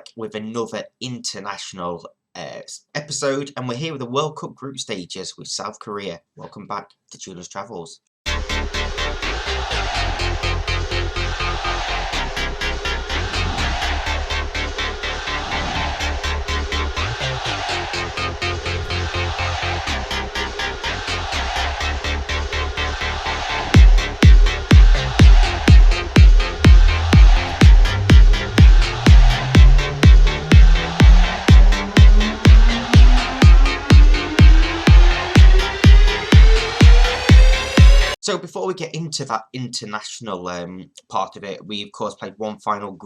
back with another international episode, and we're here with the World Cup group stages with South Korea. Welcome back to Julia's Travels. So before we get into that international part of it, we of course played one final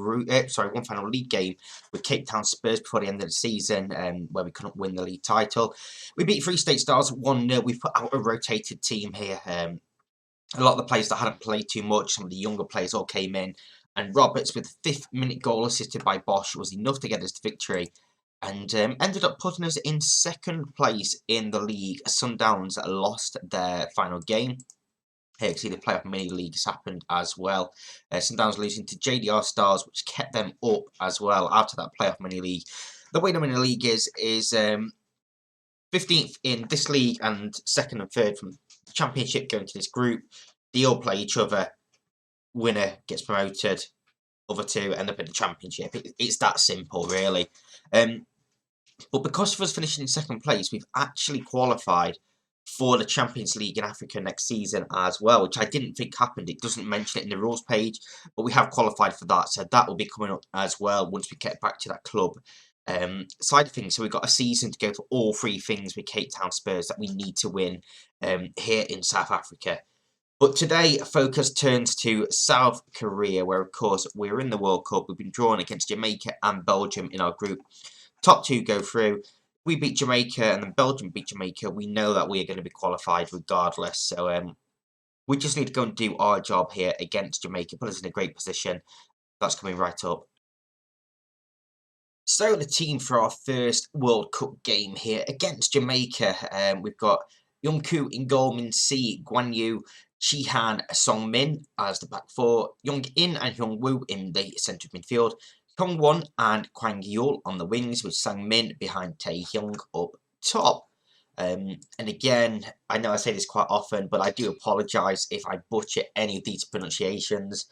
league game with Cape Town Spurs before the end of the season, where we couldn't win the league title. We beat Free State Stars 1-0. We've put out a rotated team here. A lot of the players that hadn't played too much, some of the younger players all came in, and Roberts with the 5th minute goal assisted by Bosch was enough to get us to victory. And ended up putting us in 2nd place in the league. Sundowns lost their final game. Here you can see the playoff mini league has happened as well. Sundowns losing to JDR Stars, which kept them up as well out of that playoff mini league. The way the mini league is 15th in this league and 2nd and 3rd from the championship going to this group. They all play each other. Winner gets promoted. Other two end up in the championship. It's that simple, really. But because of us finishing in 2nd place, we've actually qualified for the Champions League in Africa next season as well, which I didn't think happened. It doesn't mention it in the rules page, but we have qualified for that, so that will be coming up as well once we get back to that club side of things. So we've got a season to go for all 3 things with Cape Town Spurs that we need to win here in South Africa. But today, focus turns to South Korea, where, of course, we're in the World Cup. We've been drawn against Jamaica and Belgium in our group. Top 2 go through. We beat Jamaica and then Belgium beat Jamaica. We know that we are going to be qualified regardless. So we just need to go and do our job here against Jamaica. Put us in a great position. That's coming right up. So the team for our first World Cup game here against Jamaica. We've got Youngkoo in goal, Min Si, Guan Yu, Shihan, Song Min as the back 4, Young In and Hyung Woo in the centre of midfield. Kong Won and Kwang Yul on the wings with Sang Min behind Tae Hyung up top. And again, I know I say this quite often, but I do apologise if I butcher any of these pronunciations.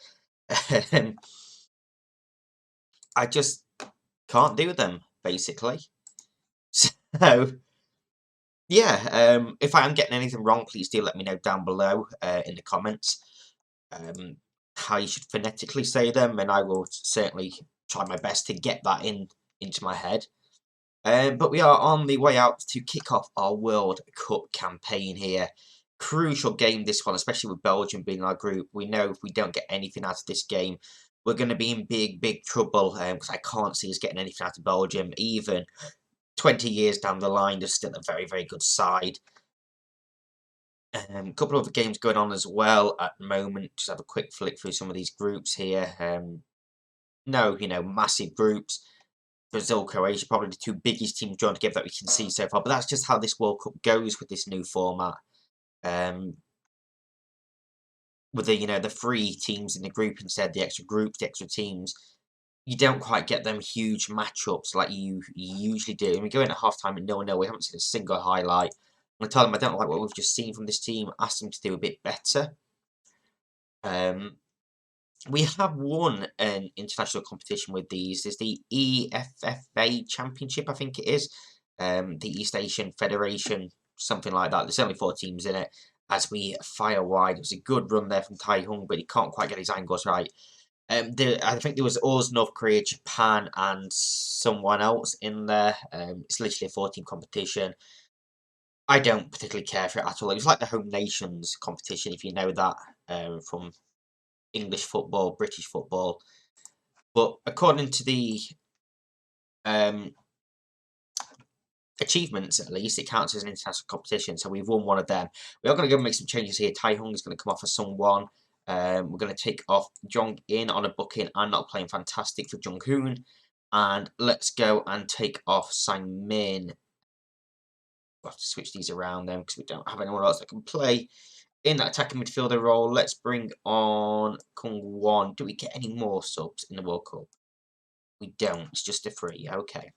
I just can't do them, basically. So, yeah, if I am getting anything wrong, please do let me know down below in the comments how you should phonetically say them, and I will certainly try my best to get that into my head. But we are on the way out to kick off our World Cup campaign here. Crucial game, this one, especially with Belgium being in our group. We know if we don't get anything out of this game, we're going to be in big trouble, because I can't see us getting anything out of Belgium. Even 20 years down the line, they're still a very good side. A couple of other games going on as well at the moment. Just have a quick flick through some of these groups here. No, massive groups. Brazil, Croatia, probably the 2 biggest teams joined together that we can see so far. But that's just how this World Cup goes with this new format. With the 3 teams in the group instead, the extra groups, the extra teams, you don't quite get them huge matchups like you usually do. And we go in at half-time and 0-0. We haven't seen a single highlight. I'm going to tell them I don't like what we've just seen from this team. Ask them to do a bit better. We have won an international competition with these. There's the EFFA Championship, I think it is. The East Asian Federation, something like that. There's only 4 teams in it. As we fire wide, it was a good run there from Tai Hung, but he can't quite get his angles right. I think there was us, North Korea, Japan, and someone else in there. It's literally a 4-team competition. I don't particularly care for it at all. It was like the Home Nations competition, if you know that, from English football, British football. But according to the achievements, at least, it counts as an international competition, so we've won one of them. We are going to go and make some changes here. Tai Hung is going to come off for Sung Won. We're going to take off Jong In on a booking. I'm not playing fantastic for Jung Hoon. And let's go and take off Sang Min. We'll have to switch these around then because we don't have anyone else that can play in that attacking midfielder role. Let's bring on Kung Won. Do we get any more subs in the World Cup? We don't. It's just a 3. Okay.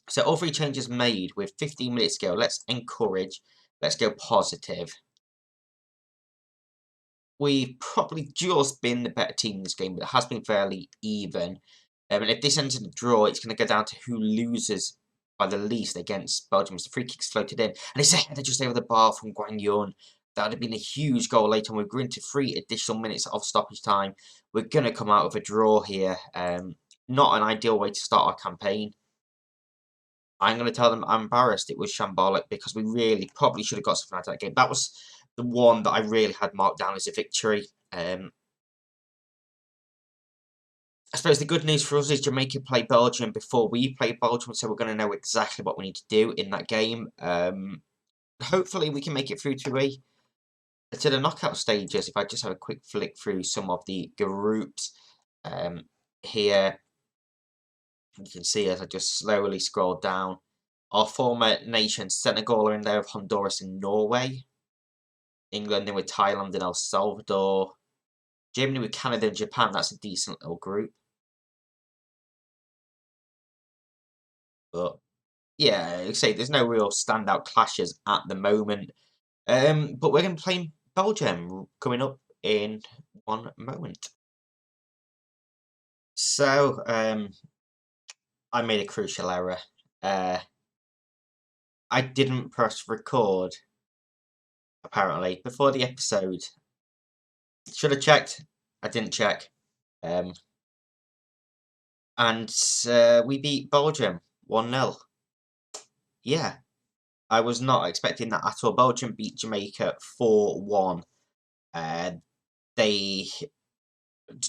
So all 3 changes made with 15 minutes to go. Let's encourage. Let's go positive. We've probably just been the better team in this game, but it has been fairly even. And if this ends in a draw, it's going to go down to who loses by the least against Belgium. As the free kick's floated in, and it's a header just over the bar from Guang Yun. That would have been a huge goal later on. We're going to 3 additional minutes of stoppage time. We're going to come out with a draw here. Not an ideal way to start our campaign. I'm going to tell them I'm embarrassed. It was shambolic because we really probably should have got something out of that game. That was the one that I really had marked down as a victory. I suppose the good news for us is Jamaica play Belgium before we play Belgium, so we're going to know exactly what we need to do in that game. Hopefully we can make it through to the knockout stages. If I just have a quick flick through some of the groups here, you can see as I just slowly scroll down, our former nations, Senegal are in there with Honduras and Norway. England in with Thailand and El Salvador. Germany with Canada and Japan. That's a decent little group. But yeah, like I say, there's no real standout clashes at the moment. But we're going to play Belgium coming up in one moment. So, I made a crucial error. I didn't press record, apparently, before the episode. Should have checked. I didn't check. And we beat Belgium 1-0. Yeah, I was not expecting that at all. Belgium beat Jamaica 4-1. They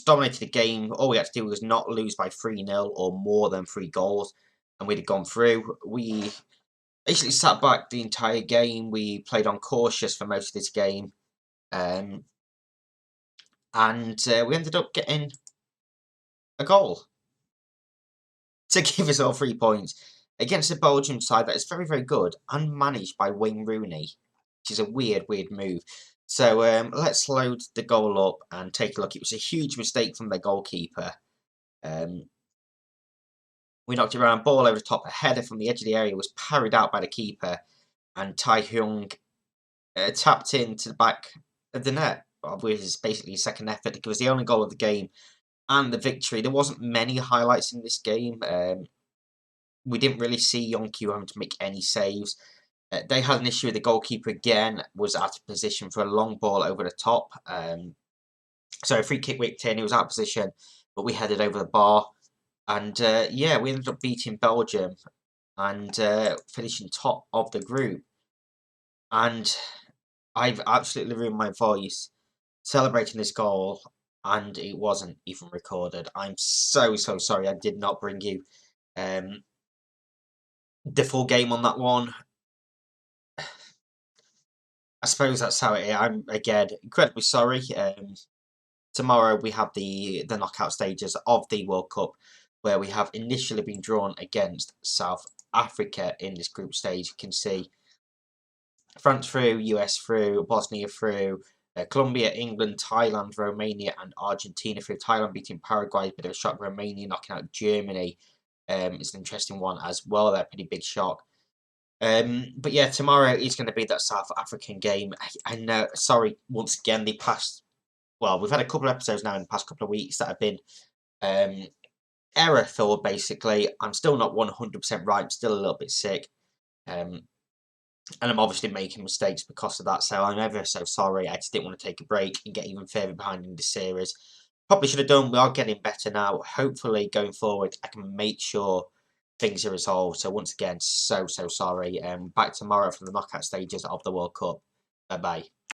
dominated the game. All we had to do was not lose by 3-0 or more than 3 goals, and we'd have gone through. We basically sat back the entire game. We played on cautious for most of this game. And we ended up getting a goal to give us all 3 points against a Belgium side that is very, very good and managed by Wayne Rooney, which is a weird, weird move. So let's load the goal up and take a look. It was a huge mistake from the goalkeeper. We knocked it around, ball over the top, a header from the edge of the area was parried out by the keeper, and Tai Hyung tapped into the back of the net, which is basically his second effort. It was the only goal of the game and the victory. There wasn't many highlights in this game. We didn't really see Young Q having to make any saves. They had an issue with the goalkeeper again, was out of position for a long ball over the top. So a free kick whipped in, he was out of position, but we headed over the bar. And yeah, we ended up beating Belgium and finishing top of the group. And I've absolutely ruined my voice celebrating this goal, and it wasn't even recorded. I'm so sorry. I did not bring you the full game on that one. I suppose that's how it is. I'm again incredibly sorry. Tomorrow we have the knockout stages of the World Cup, where we have initially been drawn against South Africa in this group stage. You can see France through, US through, Bosnia through, Colombia, England, Thailand, Romania, and Argentina through. Thailand beating Paraguay, bit of a shock. Romania knocking out Germany. It's an interesting one as well. They're a pretty big shock. But yeah, tomorrow is going to be that South African game. I know, sorry, once again, we've had a couple of episodes now in the past couple of weeks that have been error-filled, basically. I'm still not 100% right. I'm still a little bit sick. And I'm obviously making mistakes because of that, so I'm ever so sorry. I just didn't want to take a break and get even further behind in the series. Probably should have done. We are getting better now. Hopefully, going forward, I can make sure things are resolved. So once again, so sorry. Back tomorrow from the knockout stages of the World Cup. Bye-bye.